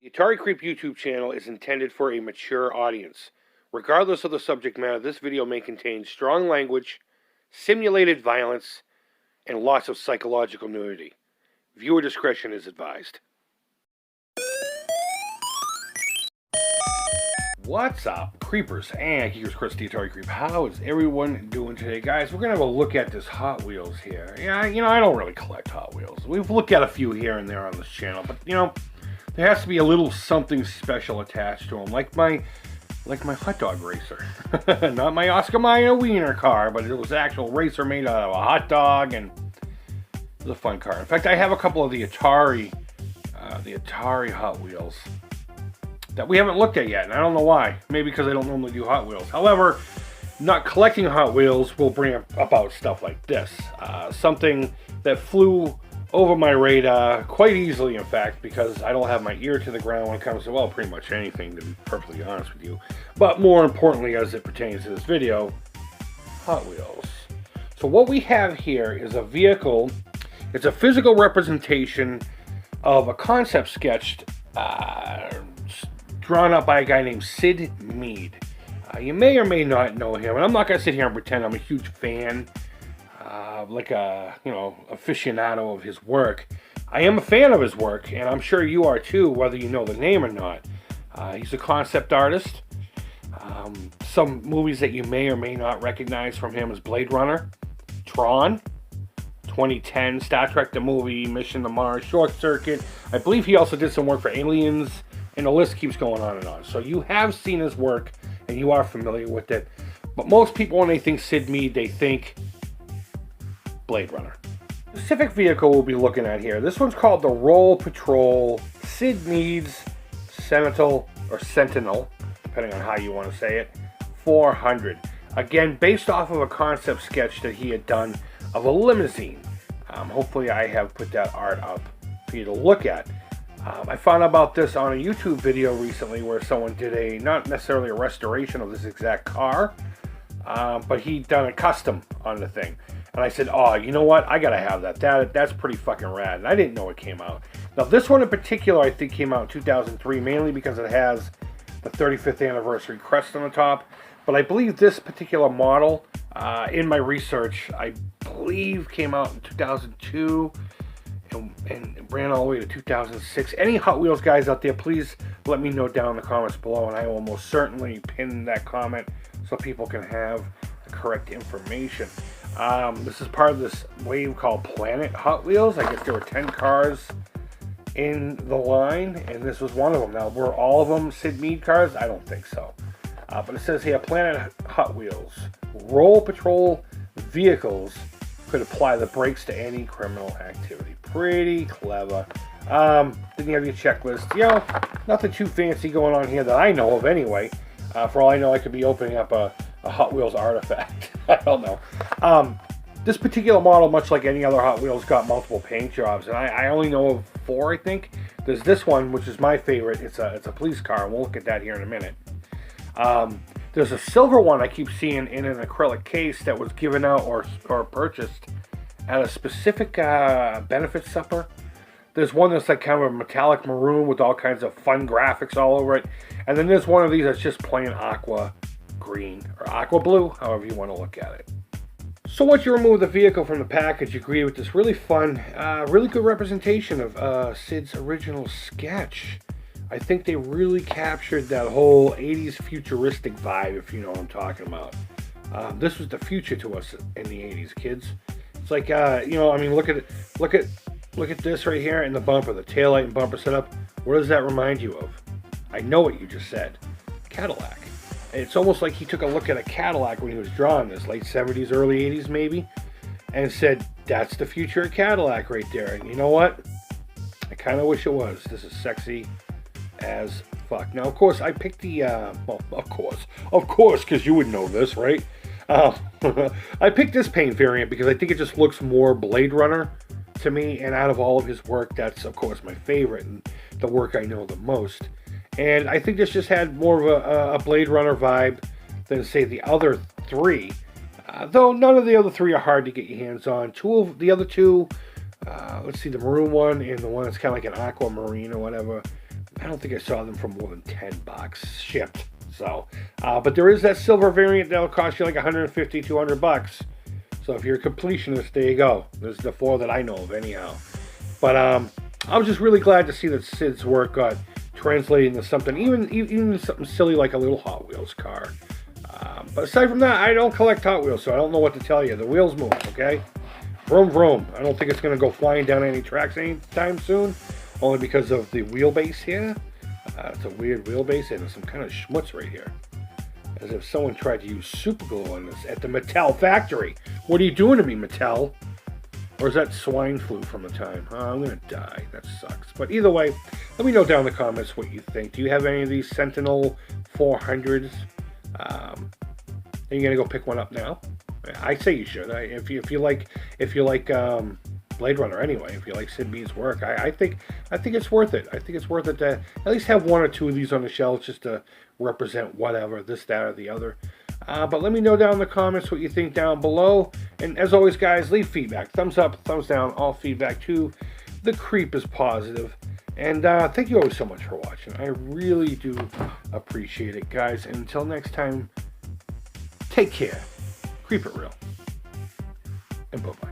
The Atari Creep YouTube channel is intended for a mature audience. Regardless of the subject matter, this video may contain strong language, simulated violence, and lots of psychological nudity. Viewer discretion is advised. What's up, creepers? And here's Chris, the Atari Creep. How is everyone doing today, guys? We're going to have a look at this Hot Wheels here. Yeah, I don't really collect Hot Wheels. We've looked at a few here and there on this channel, but, there has to be a little something special attached to them, like my hot dog racer. Not my Oscar Mayer wiener car, but it was an actual racer made out of a hot dog, and it was a fun car. In fact, I have a couple of the Atari Hot Wheels that we haven't looked at yet, and I don't know why. Maybe because I don't normally do Hot Wheels. However, not collecting Hot Wheels will bring about stuff like this. Something that flew over my radar quite easily, in fact, because I don't have my ear to the ground when it comes to, well, pretty much anything, to be perfectly honest with you. But more importantly, as it pertains to this video, Hot Wheels. So what we have here is a vehicle. It's a physical representation of a concept sketch drawn up by a guy named Syd Mead. You may or may not know him, and I'm not going to sit here and pretend I'm a huge fan, like a, aficionado of his work. I am a fan of his work, and I'm sure you are too, whether you know the name or not. He's a concept artist. Some movies that you may or may not recognize from him is Blade Runner, Tron, 2010, Star Trek the movie, Mission to Mars, Short Circuit. I believe he also did some work for Aliens, and the list keeps going on and on. So you have seen his work, and you are familiar with it. But most people, when they think Syd Mead, they think Blade Runner. The specific vehicle we'll be looking at here, this one's called the Roll Patrol Syd Mead's Sentinel, depending on how you want to say it, 400. Again, based off of a concept sketch that he had done of a limousine. Hopefully I have put that art up for you to look at. I found out about this on a YouTube video recently where someone did not necessarily a restoration of this exact car, but he'd done a custom on the thing. And I said, oh, you know what? I gotta have that. That's pretty fucking rad. And I didn't know it came out. Now, this one in particular, I think came out in 2003, mainly because it has the 35th anniversary crest on the top. But I believe this particular model, in my research, I believe came out in 2002 and ran all the way to 2006. Any Hot Wheels guys out there, please let me know down in the comments below, and I will most certainly pin that comment so people can have the correct information. This is part of this wave called Planet Hot Wheels. I guess there were 10 cars in the line, and this was one of them. Now, were all of them Syd Mead cars? I don't think so. But it says here, Planet Hot Wheels. Roll Patrol vehicles could apply the brakes to any criminal activity. Pretty clever. Then you have your checklist. Nothing too fancy going on here that I know of anyway. For all I know, I could be opening up a Hot Wheels artifact. I don't know. This particular model, much like any other Hot Wheels, got multiple paint jobs, and I only know of 4, I think. There's this one, which is my favorite. It's a police car, and we'll look at that here in a minute. There's a silver one I keep seeing in an acrylic case that was given out or purchased at a specific benefit supper. There's one that's like kind of a metallic maroon with all kinds of fun graphics all over it. And then there's one of these that's just plain aqua green or aqua blue, however you want to look at it. So once you remove the vehicle from the package, you agree with this really fun, really good representation of Syd's original sketch. I think they really captured that whole 80s futuristic vibe, if you know what I'm talking about. This was the future to us in the 80s, kids. It's like, look at this right here in the bumper, the taillight and bumper setup. What does that remind you of? I know what you just said. Cadillac. It's almost like he took a look at a Cadillac when he was drawing this, late 70s, early 80s maybe, and said, that's the future of Cadillac right there. And you know what? I kind of wish it was. This is sexy as fuck. Now, of course, I picked the, of course, because you would know this, right? I picked this paint variant because I think it just looks more Blade Runner to me, and out of all of his work, that's, of course, my favorite, and the work I know the most. And I think this just had more of a Blade Runner vibe than, say, the other 3. Though none of the other 3 are hard to get your hands on. The other two, let's see, the maroon one and the one that's kind of like an aquamarine or whatever, I don't think I saw them for more than $10 shipped. So, but there is that silver variant that'll cost you like 150, 200 bucks. So if you're a completionist, there you go. There's the 4 that I know of anyhow. But I was just really glad to see that Syd's work got translated into something, even something silly like a little Hot Wheels car. But aside from that, I don't collect Hot Wheels, so I don't know what to tell you. The wheels move, okay? Vroom, vroom. I don't think it's going to go flying down any tracks anytime soon, only because of the wheelbase here. It's a weird wheelbase, and there's some kind of schmutz right here. As if someone tried to use super glue on this at the Mattel factory. What are you doing to me, Mattel? Or is that swine flu from the time? Oh, I'm going to die. That sucks. But either way, let me know down in the comments what you think. Do you have any of these Sentinel 400s? Are you going to go pick one up now? I say you should. If you like Blade Runner anyway, if you like Syd Mead's work, I think it's worth it. I think it's worth it to at least have 1 or 2 of these on the shelves just to represent whatever, this, that, or the other. But let me know down in the comments what you think down below. And as always, guys, leave feedback. Thumbs up, thumbs down, all feedback too. The creep is positive. And thank you always so much for watching. I really do appreciate it, guys. And until next time, take care. Creep it real. And bye-bye.